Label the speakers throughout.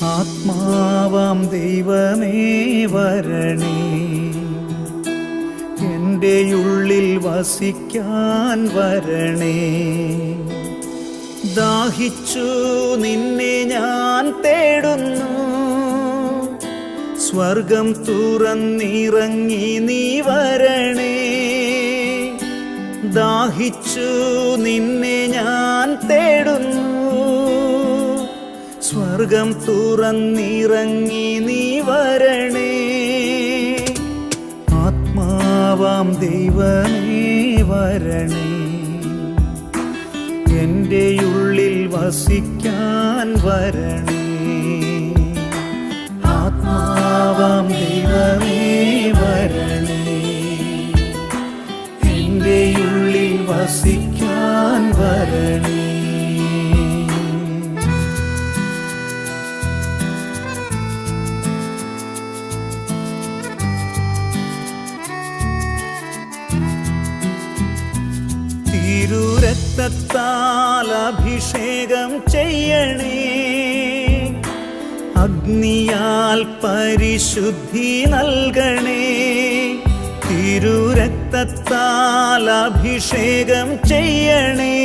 Speaker 1: ആത്മാവാം ദൈവമേ വരണേ, എൻ്റെ ഉള്ളിൽ വസിക്കാൻ വരണേ. ദാഹിച്ചു നിന്നെ ഞാൻ തേടുന്നു, സ്വർഗം തുറന്നിറങ്ങി നീ വരണേ. ദാഹിച്ചു നിന്നെ ഞാൻ തേടുന്നു, സ്വർഗം തുറന്നിറങ്ങി നീ വരണേ. ആത്മാവാം ദൈവമേ വരണേ, എൻ്റെ ഉള്ളിൽ വസിക്കാൻ വരണേ. ആത്മാവാം ദൈവമേ വരണേ, എൻ്റെ ഉള്ളിൽ വസിക്കാൻ വരണേ. തിരുരക്തത്താൽ അഭിഷേകം ചെയ്യണേ, അഗ്നിയാൽ പരിശുദ്ധി നൽകണേ. തിരുരക്തത്താൽ അഭിഷേകം ചെയ്യണേ,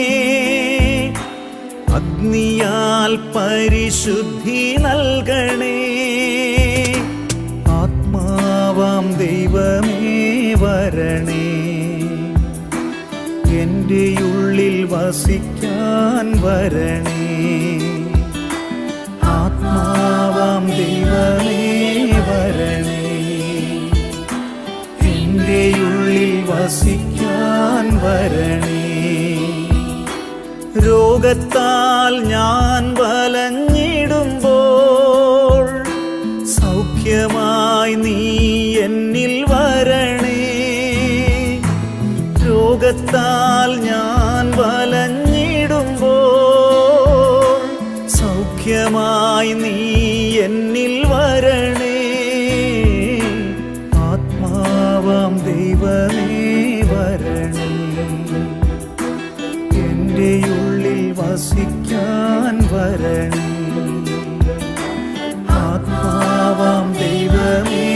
Speaker 1: അഗ്നിയാൽ പരിശുദ്ധി നൽകണേ. ആത്മാവാം ദൈവമേ വരണേ, എൻ്റെ ഉള്ളിൽ വസിക്കാൻ വരണേ. ആത്മാവാം ദൈവമേ വരണേ, എൻ്റെ ഉള്ളിൽ വസിക്കാൻ വരണേ. രോഗത്താൽ ഞാൻ വലഞ്ഞിടുമ്പോൾ സൗഖ്യമായി നീ എന്നിൽ വരണേ. രോഗത്താൽ ഞാൻ വലഞ്ഞിടുമ്പോൾ സൗഖ്യമായി നീ എന്നിൽ വരണേ. ആത്മാവാം ദൈവമേ വരണേ, എൻ്റെ ഉള്ളിൽ വസിക്കാൻ വരണേ. ആത്മാവാം ദൈവമേ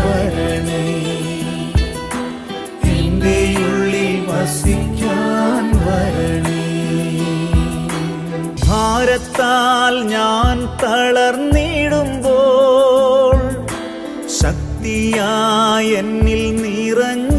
Speaker 1: വരണേ, എൻ്റെ ഉള്ളിൽ വസിക്കാൻ വരണേ. ഭാരത്താൽ ഞാൻ തളർന്നിടുമ്പോൾ ശക്തിയായി എന്നിൽ നിറഞ്ഞ